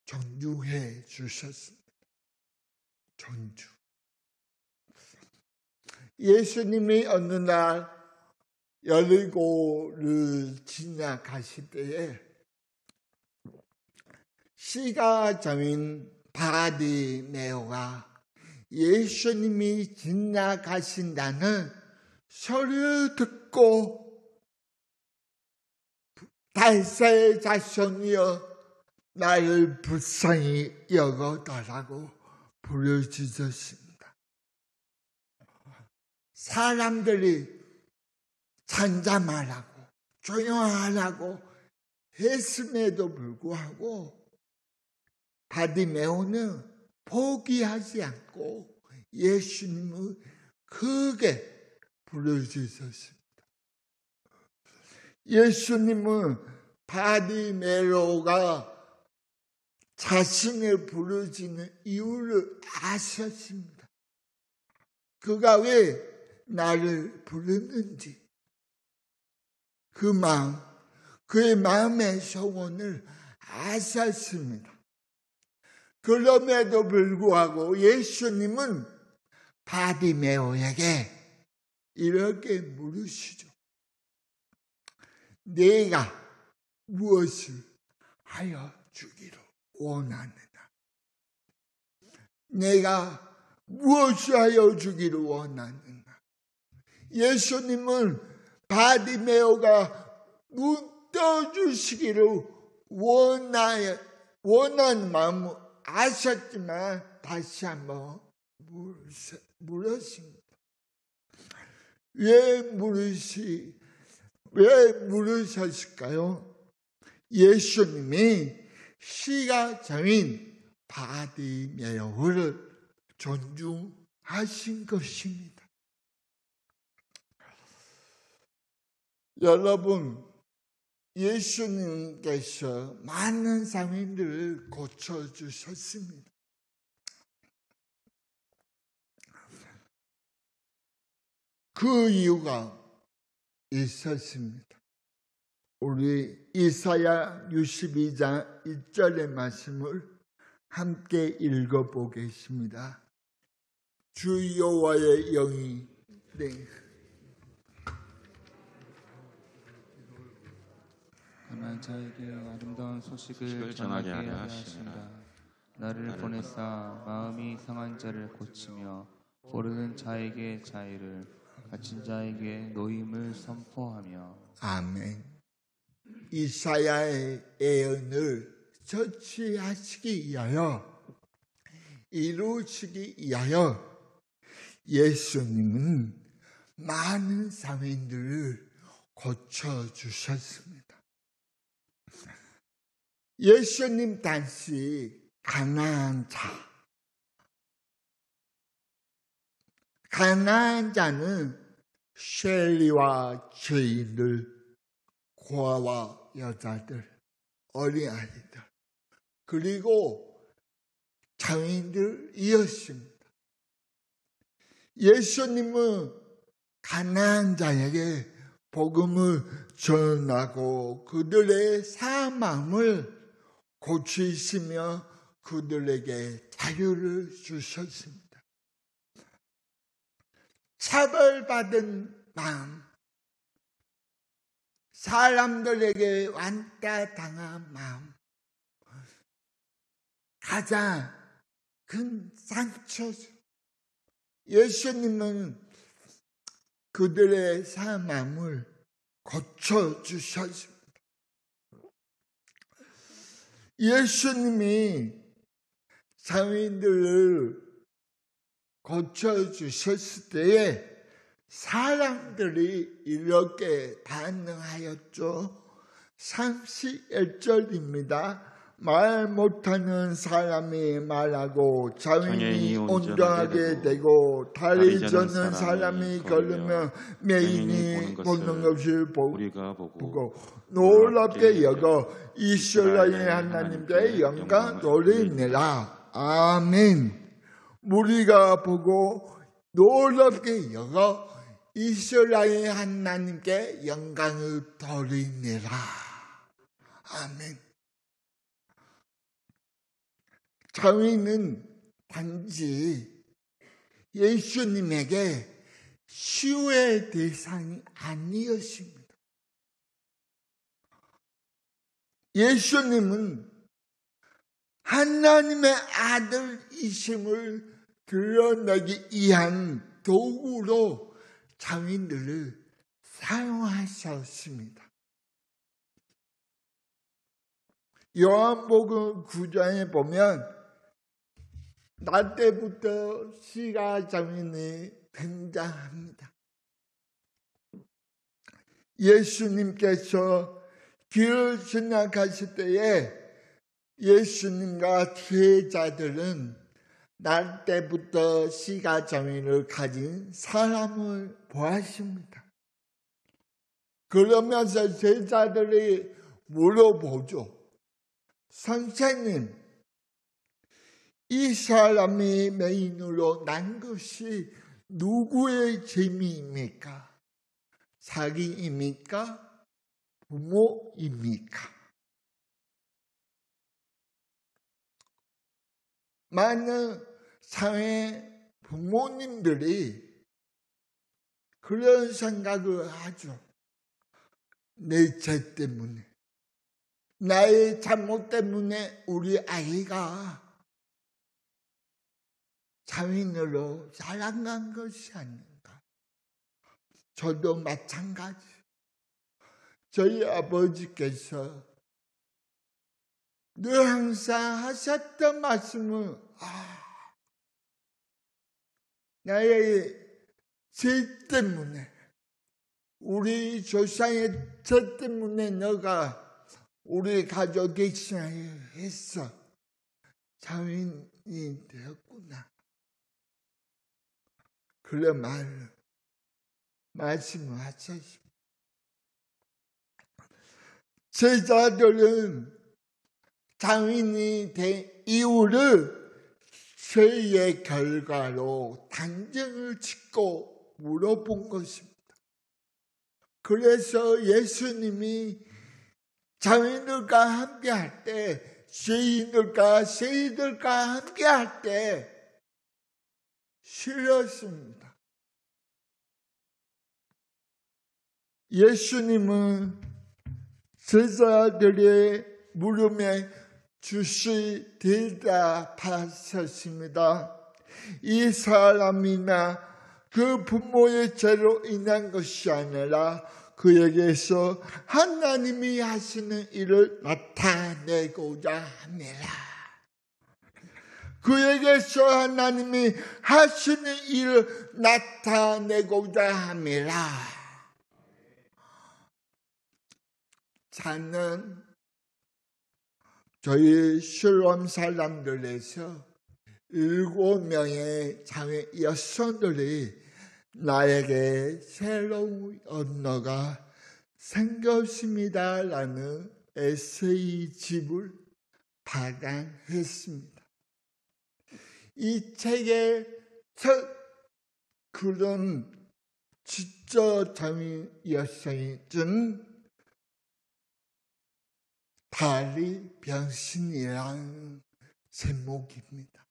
존중해 주셨습니다. 존중. 예수님이 어느 날 여리고를 지나가실 때에 시각장애인 바디메오가 예수님이 지나가신다는 소리를 듣고 달사의 자손이여 나를 불쌍히 여겨달라고 부르짖었습니다. 사람들이 잠잠하라고 조용하라고 했음에도 불구하고 바디메오는 포기하지 않고 예수님을 크게 부르짖었습니다. 예수님은 바디메오가 자신을 부르짖는 이유를 아셨습니다. 그가 왜 나를 부르는지 그의 마음의 소원을 아셨습니다. 그럼에도 불구하고 예수님은 바디메오에게 이렇게 물으시죠. 내가 무엇을 하여 주기를 원하느냐? 내가 무엇을 하여 주기를 원하느냐? 예수님은 바디메오가 눈 떠주시기를 원하는 마음을 아셨지만 다시 한번 물으십니다. 왜 물으셨을까요? 예수님이 시각장애인 바디메오를 존중하신 것입니다. 여러분, 예수님께서 많은 장애인들을 고쳐주셨습니다. 그 이유가 있었습니다. 우리 이사야 62장 1절의 말씀을 함께 읽어보겠습니다. 주 여호와의 영이 가난한 자에게 아름다운 소식을 전하게 하려 하시니라. 나를 보내사 마음이 상한 자를 고치며 모르는 자에게 자유를, 갇힌 자에게 노임을 선포하며. 아멘. 이사야의 예언을 처치하시기 위하여, 이루시기 위하여 예수님은 많은 장애인들을 고쳐주셨습니다. 예수님 당시 가난한 자는 쉐리와 죄인들, 고아와 여자들, 어린아이들, 그리고 장애인들이었습니다. 예수님은 가난한 자에게 복음을 전하고 그들의 사한 마음을 고치시며 그들에게 자유를 주셨습니다. 차별받은 마음, 사람들에게 왕따당한 마음, 가장 큰 상처죠. 예수님은 그들의 사한 마음을 고쳐주셨습니다. 예수님이 장애인들을 고쳐주셨을 때에 사람들이 이렇게 반응하였죠. 31절입니다. 말 못하는 사람이 말하고 장애인이 온전하게 되고 다리 저는 사람이 걸으면 매인이 보는 것을 보고 놀랍게 여겨 이스라엘 하나님께 영광 돌리니라. 아멘. 우리가 보고 놀랍게 여겨 이스라엘 하나님께 영광을 돌리니라. 아멘. 장애인은 단지 예수님에게 시호의 대상이 아니었습니다. 예수님은 하나님의 아들이심을 드러내기 위한 도구로 장애인들을 사용하셨습니다. 요한복음 9장에 보면 나 때부터 시각장애인이 등장합니다. 예수님께서 길을 지나가실 때에 예수님과 제자들은 날 때부터 시각장애인을 가진 사람을 보았습니다. 그러면서 제자들이 물어보죠. 선생님, 이 사람이 매인으로 난 것이 누구의 죄입니까? 자기입니까? 부모입니까? 많은 사회 부모님들이 그런 생각을 하죠. 내 죄 때문에, 나의 잘못 때문에 우리 아이가 장애인으로 자라난 것이 아닌가. 저도 마찬가지. 저희 아버지께서 늘 항상 하셨던 말씀은 나의 죄 때문에, 우리 조상의 죄 때문에 너가 우리 가족이 했어. 장애인이 되었구나. 그런 말씀을 하셨습니다. 제자들은 장애인이 된 이유를 죄의 결과로 단정을 짓고 물어본 것입니다. 그래서 예수님이 장애인들과 함께할 때, 죄인들과 세이들과 함께할 때 싫었습니다. 예수님은 제자들의 물음에 즉시 대답하셨습니다. 이 사람이나 그 부모의 죄로 인한 것이 아니라 그에게서 하나님이 하시는 일을 나타내고자 합니다. 그에게서 하나님이 하시는 일을 나타내고자 합니다. 저는 저희 실험 사람들에서 7명의 장애 여성들이 나에게 새로운 언어가 생겼습니다라는 에세이집을 발간했습니다. 이 책의 첫 글은 진짜 장애였으니 다리 병신이라는 제목입니다.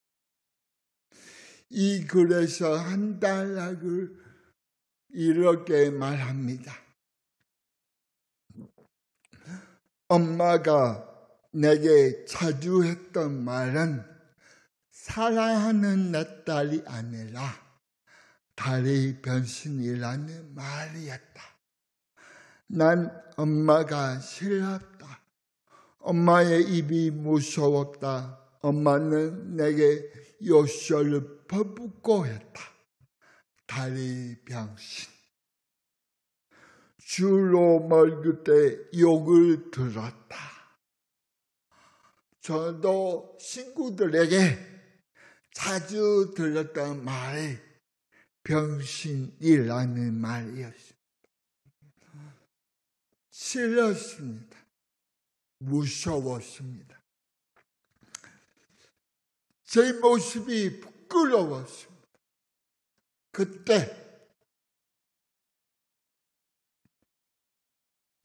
이 글에서 한 단락을 이렇게 말합니다. 엄마가 내게 자주 했던 말은 사랑하는 내 딸이 아니라 다리 변신이라는 말이었다. 난 엄마가 싫었다. 엄마의 입이 무서웠다. 엄마는 내게 요술을 퍼붓고 했다. 다리 병신. 주로 먹을 때 욕을 들었다. 저도 친구들에게 자주 들었던 말이 병신이라는 말이었습니다. 싫었습니다. 무서웠습니다. 제 모습이 부끄러웠습니다. 그때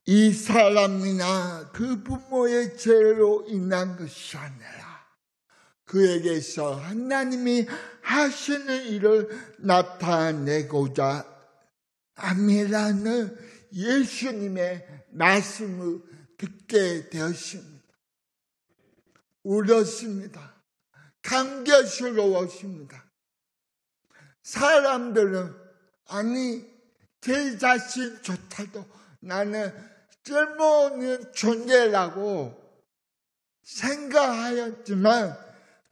이 사람이나 그 부모의 죄로 인한 것이 아니라 그에게서 하나님이 하시는 일을 나타내고자 함이라는 예수님의 말씀을 듣게 되었습니다. 울었습니다. 감격스러웠습니다. 사람들은 아니 제 자신조차도 나는 쓸모없는 존재라고 생각하였지만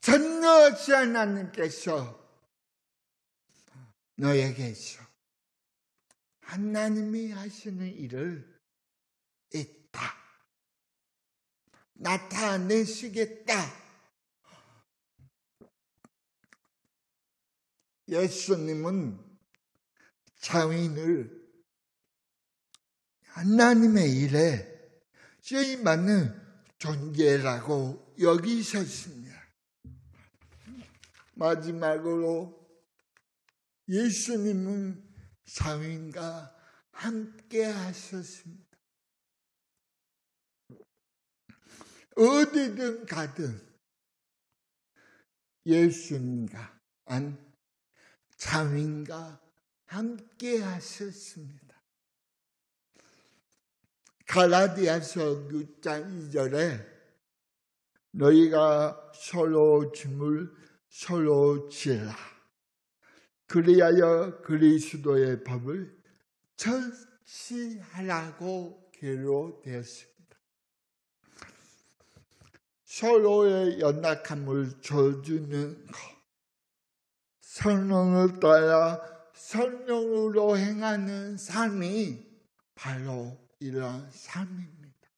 전능하신 하나님께서 너에게서 하나님이 하시는 일을 있다. 나타내시겠다. 예수님은 장애인을 하나님의 일에 쓰임받는 존재라고 여기셨습니다. 마지막으로 예수님은 장애인과 함께 하셨습니다. 어디든 가든 예수님과 장애인과 함께 하셨습니다. 갈라디아서 6장 2절에 너희가 서로 짐을 서로 지라. 그리하여 그리스도의 법을 절시하라고 기록되었습니다. 서로의 연약함을 줘주는 것, 성령을 따라 성령으로 행하는 삶이 바로 이러한 삶입니다.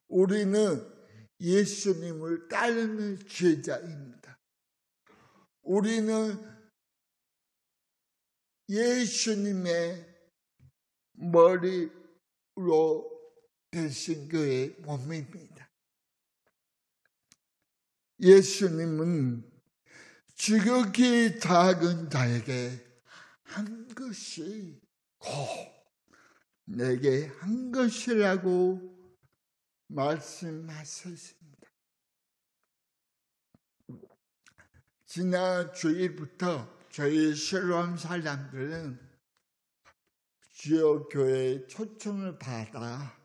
우리는 예수님을 따르는 제자입니다. 우리는 예수님의 머리로 되신 그의 몸입니다. 예수님은 지극히 작은 자에게 한 것이 곧 내게 한 것이라고 말씀하셨습니다. 지난 주일부터 저희 실로암 사람들은 주요 교회에 초청을 받아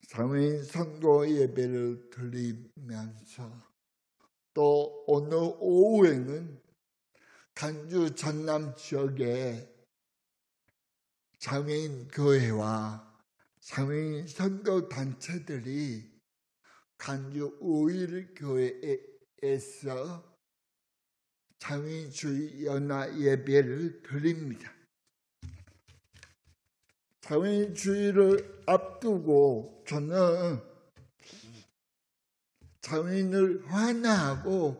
장애인 선교 예배를 드리면서 또 오늘 오후에는 간주 전남 지역에 장애인 교회와 장애인 선교 단체들이 간주 우일교회에서 장애인주의 연합 예배를 드립니다. 장애인주의를 앞두고 저는 장애인을 환호하고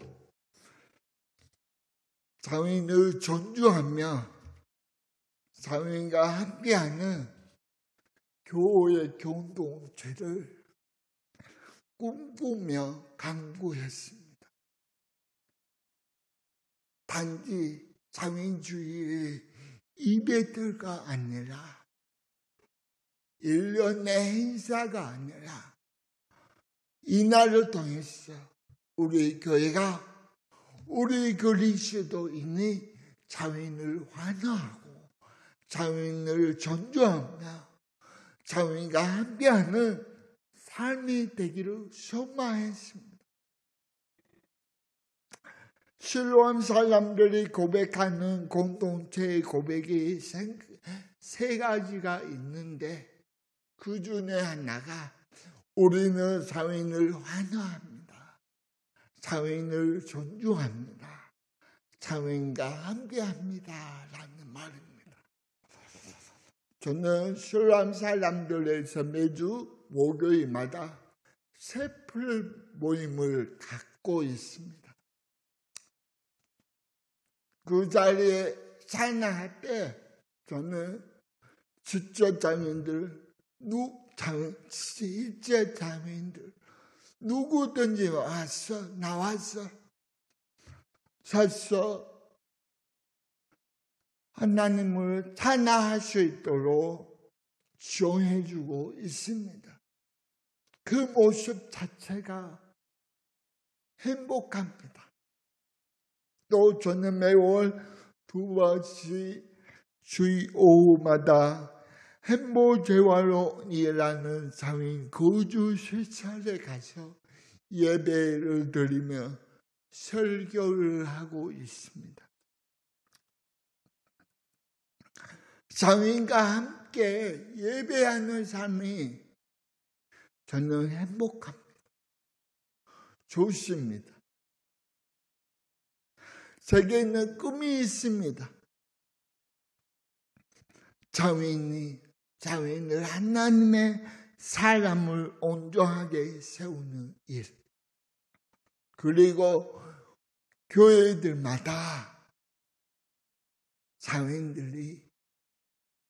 장애인을 존중하며 장애인과 함께하는 교회 공동체를 꿈꾸며 강구했습니다. 단지 장애인주의의 이벤트가 아니라 1년의 행사가 아니라 이날을 통해서 우리 교회가 우리 그리스도인이 장애인을 환호하고 장애인을 존중하며 장애인과 함께하는 삶이 되기를 소망했습니다. 실로암 사람들이 고백하는 공동체의 고백이 세 가지가 있는데 그 중에 하나가 우리는 장애인을 환호합니다. 장애인을 존중합니다. 장애인과 함께합니다. 라는 말입니다. 저는 실로암 사람들에서 매주 목요일마다 세플 모임을 갖고 있습니다. 그 자리에 찬양할 때 저는 지적 장애인들, 실제 장애인들 누구든지 나와서 서서 하나님을 찬양할 수 있도록 지원해주고 있습니다. 그 모습 자체가 행복합니다. 또 저는 매월 2번씩 주일 오후마다 행복재활원이라는 장애인 거주 시설에 가서 예배를 드리며 설교를 하고 있습니다. 장애인과 함께 예배하는 삶이 저는 행복합니다. 좋습니다. 제게는 꿈이 있습니다. 장애인을 하나님의 사람을 온전하게 세우는 일. 그리고 교회들마다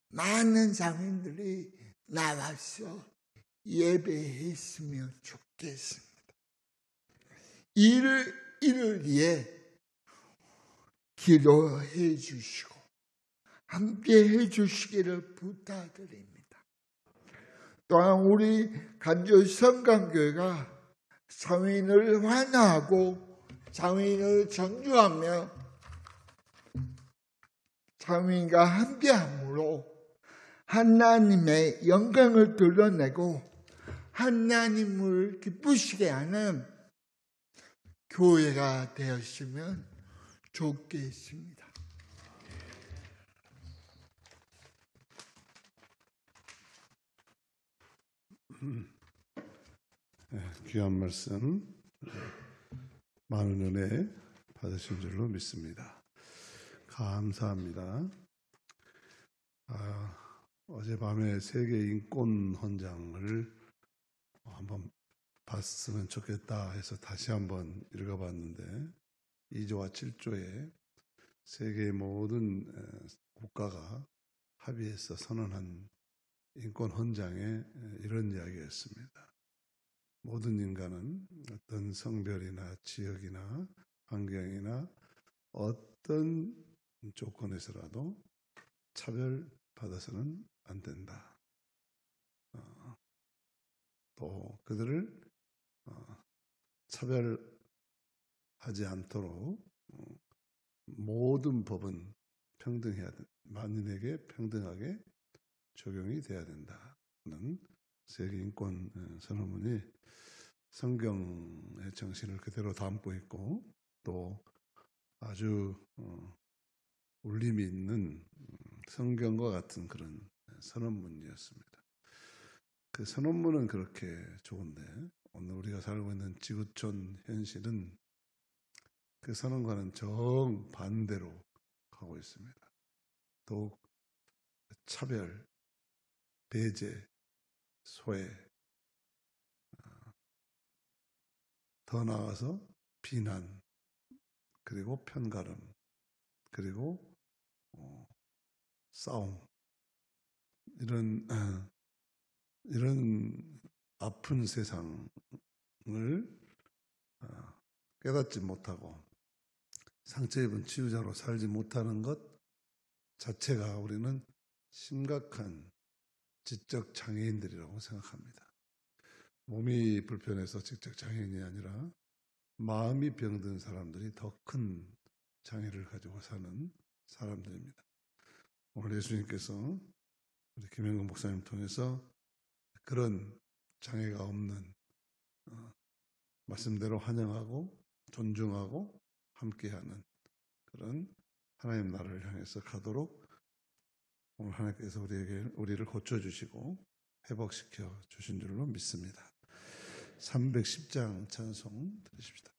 많은 장애인들이 나와서 예배했으면 좋겠습니다. 이를 위해 기도해 주시고 함께 해 주시기를 부탁드립니다. 또한 우리 간주 성강교회가 장애인을 환호하고 장애인을 존중하며 장애인과 함께함으로 하나님의 영광을 드러내고 하나님을 기쁘시게 하는 교회가 되었으면 좋겠습니다. 귀한 말씀 많은 은혜 받으신 줄로 믿습니다. 감사합니다. 어젯밤에 세계인권헌장을 한번 봤으면 좋겠다 해서 다시 한번 읽어봤는데 2조와 7조에 세계의 모든 국가가 합의해서 선언한 인권헌장에 이런 이야기였습니다. 모든 인간은 어떤 성별이나 지역이나 환경이나 어떤 조건에서라도 차별받아서는 안 된다. 또 그들을 차별하지 않도록 모든 법은 평등해야 된다. 만인에게 평등하게 적용이 돼야 된다는 세계인권 선언문이 성경의 정신을 그대로 담고 있고 또 아주 울림이 있는 성경과 같은 그런 선언문이었습니다. 그 선언문은 그렇게 좋은데 오늘 우리가 살고 있는 지구촌 현실은 그 선언과는 정반대로 가고 있습니다. 더욱 차별, 배제, 소외, 더 나아가서 비난, 그리고 편가름, 그리고 싸움, 이런 아픈 세상을 깨닫지 못하고 상처 입은 치유자로 살지 못하는 것 자체가 우리는 심각한 지적 장애인들이라고 생각합니다. 몸이 불편해서 지적 장애인이 아니라 마음이 병든 사람들이 더 큰 장애를 가지고 사는 사람들입니다. 오늘 예수님께서 우리 김영근 목사님 통해서 그런 장애가 없는 말씀대로 환영하고 존중하고 함께하는 그런 하나님 나라를 향해서 가도록 오늘 하나님께서 우리를 고쳐주시고 회복시켜 주신 줄로 믿습니다. 310장 찬송 들으십시다.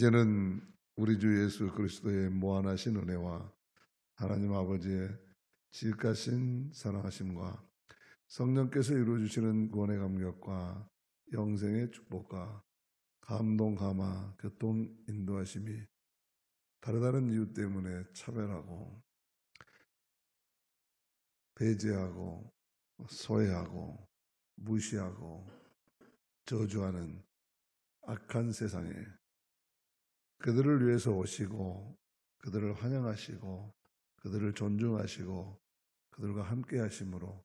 이제는 우리 주 예수 그리스도의 무한하신 은혜와 하나님 아버지의 지극하신 사랑하심과 성령께서 이루어주시는 구원의 감격과 영생의 축복과 감동, 감화, 교통, 인도하심이 다른 이유 때문에 차별하고 배제하고 소외하고 무시하고 저주하는 악한 세상에 그들을 위해서 오시고 그들을 환영하시고 그들을 존중하시고 그들과 함께 하심으로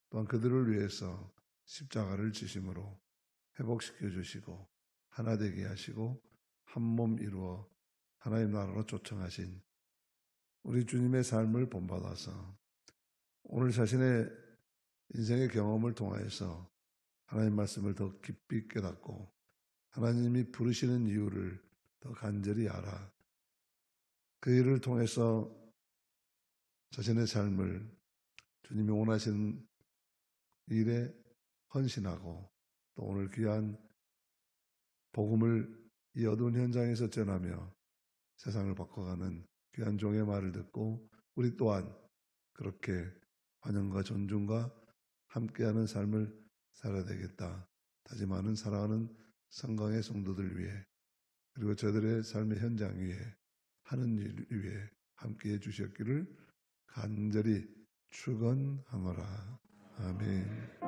또한 그들을 위해서 십자가를 지심으로 회복시켜 주시고 하나 되게 하시고 한 몸 이루어 하나님 나라로 초청하신 우리 주님의 삶을 본받아서 오늘 자신의 인생의 경험을 통하여서 하나님 말씀을 더 깊이 깨닫고 하나님이 부르시는 이유를 더 간절히 알아 그 일을 통해서 자신의 삶을 주님이 원하시는 일에 헌신하고 또 오늘 귀한 복음을 이 어두운 현장에서 전하며 세상을 바꿔가는 귀한 종의 말을 듣고 우리 또한 그렇게 환영과 존중과 함께하는 삶을 살아야 되겠다 다짐하는 사랑하는 성강의 성도들 위해 그리고 저들의 삶의 현장 위에 하는 일 위에 함께해 주셨기를 간절히 축원하노라. 아멘.